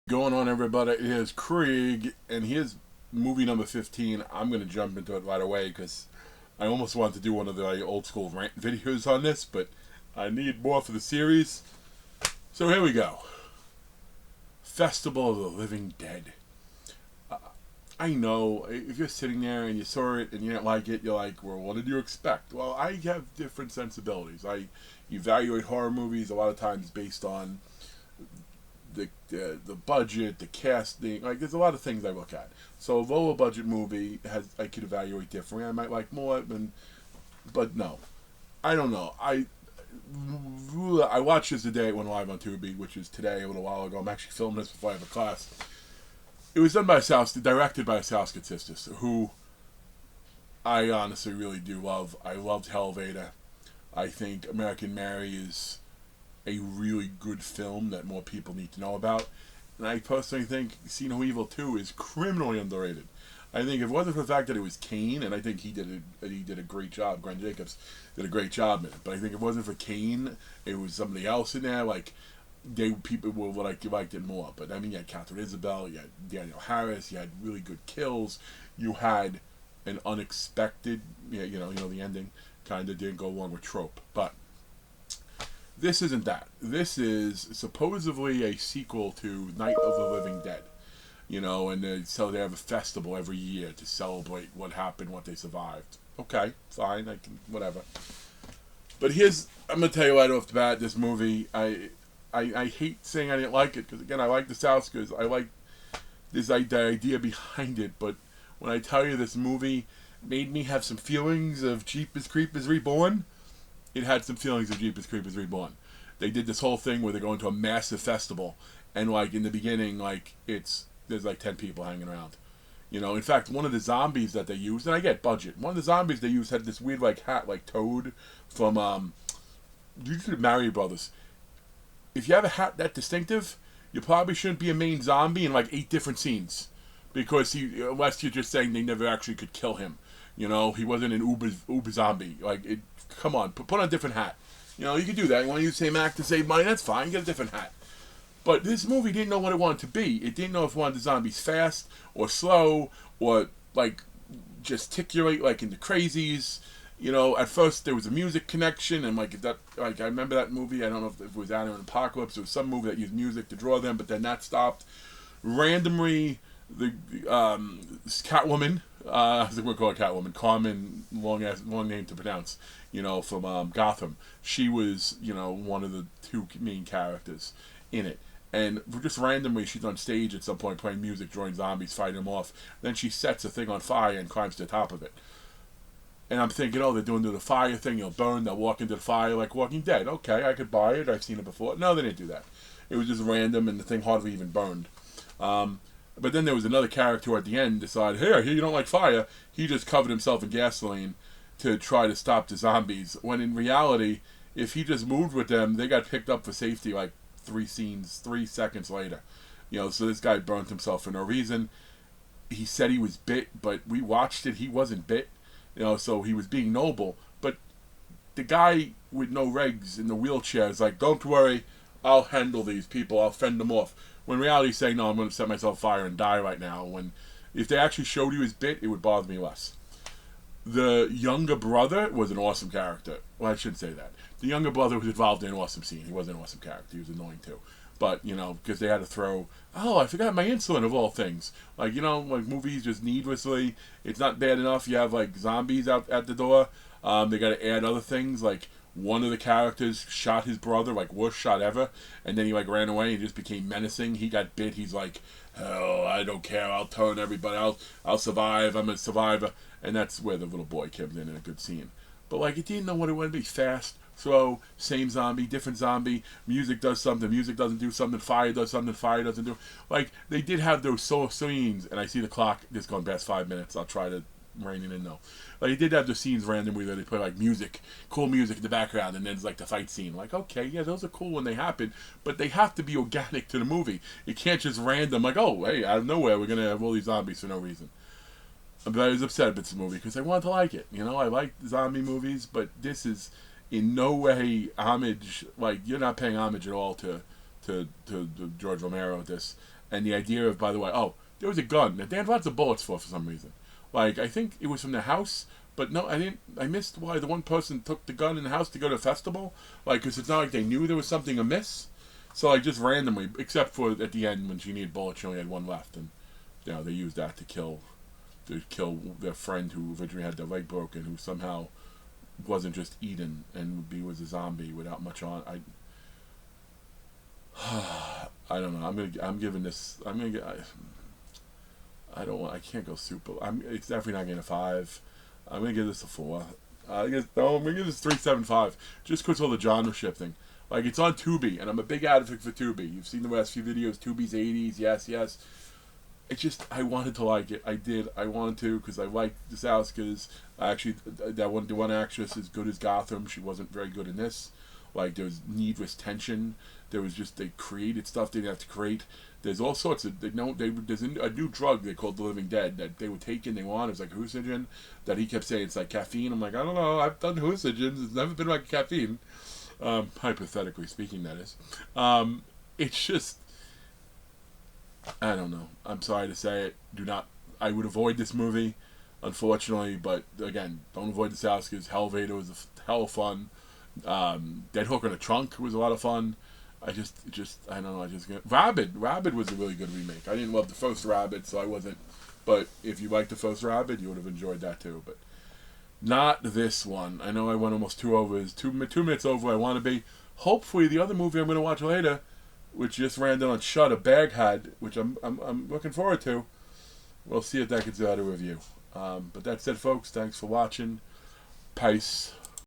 Going on, everybody? Here's Craig, and here's movie number 15. I'm going to jump into it right away because I almost wanted to do one of the old school rant videos on this, but I need more for the series. So here we go. Festival of the Living Dead. Uh, I know if you're sitting there and you saw it and you didn't like it, you're like, well, what did you expect? Well, I have different sensibilities. I evaluate horror movies a lot of times based on the budget, the casting. Like, there's a lot of things I look at. So a lower budget movie I could evaluate differently. I might like more, but no, I don't know. I watched this today. It went live on Tubi, which is today, a little while ago. I'm actually filming this before I have a class. It was done by directed by Saskia sisters, who I honestly really do love. I loved Hellvader. I think American Mary is a really good film that more people need to know about. And I personally think See No Evil 2 is criminally underrated. I think if it wasn't for the fact that it was Kane, and I think he did a great job, Glenn Jacobs did a great job in it. But I think if it wasn't for Kane, it was somebody else in there. Like, people would liked it more. But I mean, you had Catherine Isabel, you had Daniel Harris, you had really good kills, you had an unexpected, the ending kind of didn't go along with trope, but this isn't that. This is supposedly a sequel to Night of the Living Dead. So they have a festival every year to celebrate what happened, what they survived. Okay, fine, I can, whatever. But I'm going to tell you right off the bat, this movie, I hate saying I didn't like it, because again, I like the South, because I like the idea behind it, but when I tell you this movie made me have some feelings of Jeepers Creepers Reborn, it had some feelings of Jeepers Creepers Reborn. They did this whole thing where they're going to a massive festival, and in the beginning, there's 10 people hanging around. In fact, one of the zombies that they used, and I get budget, one of the zombies they used had this weird hat like Toad from usually Mario Brothers. If you have a hat that distinctive, you probably shouldn't be a main zombie in 8 different scenes, because unless you're just saying they never actually could kill him. He wasn't an uber zombie. Come on, put on a different hat. You could do that. You want to use the same act to save money? That's fine. Get a different hat. But this movie didn't know what it wanted to be. It didn't know if it wanted the zombies fast or slow or gesticulate in the crazies. At first there was a music connection, and I remember that movie. I don't know if it was Animal Apocalypse. It was some movie that used music to draw them, but then that stopped. Randomly, the Catwoman. I think we'll call her Catwoman. Carmen, long name to pronounce. From Gotham. She was, one of the 2 main characters in it. And just randomly, she's on stage at some point playing music, drawing zombies, fighting them off. Then she sets a thing on fire and climbs to the top of it. And I'm thinking, they're doing the fire thing. You'll burn. They'll walk into the fire like Walking Dead. Okay, I could buy it. I've seen it before. No, they didn't do that. It was just random, and the thing hardly even burned. But then there was another character who at the end decided, hey, I hear you don't like fire. He just covered himself in gasoline to try to stop the zombies. When in reality, if he just moved with them, they got picked up for safety 3 seconds later. So this guy burnt himself for no reason. He said he was bit, but we watched it. He wasn't bit. So he was being noble. But the guy with no legs in the wheelchair is like, don't worry, I'll handle these people. I'll fend them off. When reality is saying, no, I'm going to set myself fire and die right now. If they actually showed you his bit, it would bother me less. The younger brother was an awesome character. Well, I shouldn't say that. The younger brother was involved in an awesome scene. He was an awesome character. He was annoying too. But, because they had to throw, I forgot my insulin of all things. Movies just needlessly, it's not bad enough. You have, zombies out at the door. They got to add other things, one of the characters shot his brother, worst shot ever, and then he ran away and just became menacing. He got bit. He's like, hell, I don't care. I'll turn everybody. I'll survive. I'm a survivor. And that's where the little boy comes in a good scene. But it didn't know what it would be. Fast, slow, same zombie, different zombie. Music does something. Music doesn't do something. Fire does something. Fire doesn't do. They did have those solo scenes, and I see the clock just going past 5 minutes. I'll try to rein it in though. He did have the scenes randomly where they play music, cool music in the background, and then it's the fight scene. Okay, yeah, those are cool when they happen, but they have to be organic to the movie. You can't just random oh, hey, out of nowhere we're gonna have all these zombies for no reason. But I was upset about this movie because I wanted to like it. I like zombie movies, but this is in no way homage. You're not paying homage at all to to George Romero with this, and the idea of, by the way, oh, there was a gun that they had lots of bullets for some reason. Like, I think it was from the house, but no, I didn't. I missed why the one person took the gun in the house to go to a festival. Like, because it's not like they knew there was something amiss. So, like, just randomly, except for at the end when she needed bullets, she only had one left, and they used that to kill their friend who originally had their leg broken, who somehow wasn't just eaten and was a zombie without much on. I don't know. I'm giving this. I'm gonna get. I don't want. I can't go super. It's definitely not getting a 5. I'm gonna give this a 4. I'm gonna give this 3.75 just because all the genre shifting. Like, it's on Tubi, and I'm a big advocate for Tubi. You've seen the last few videos. Tubi's 80s. Yes. It's just, I wanted to like it. I did. I wanted to because I liked the Souskas. Actually, the one actress is good as Gotham. She wasn't very good in this. Like, there was needless tension. There was just, they created stuff they didn't have to create. There's all sorts of, there's a new drug they called the Living Dead that they were taking, they wanted. It was like hallucinogen that he kept saying it's like caffeine. I'm like, I don't know. I've done hallucinogens. It's never been like caffeine. Hypothetically speaking, that is. It's just, I don't know. I'm sorry to say it. I would avoid this movie, unfortunately, but again, don't avoid the Souskas. Hellvader was a hell of fun. Dead Hook in a Trunk was a lot of fun. I don't know. Rabid was a really good remake. I didn't love the first Rabid, so I wasn't. But if you liked the first Rabid, you would have enjoyed that too. But not this one. I know I went almost 2 overs. 2 minutes over where I want to be. Hopefully, the other movie I'm going to watch later, which just ran down on Shudder, Baghead, which I'm looking forward to. We'll see if that gets out of review. But that's it, folks. Thanks for watching. Peace.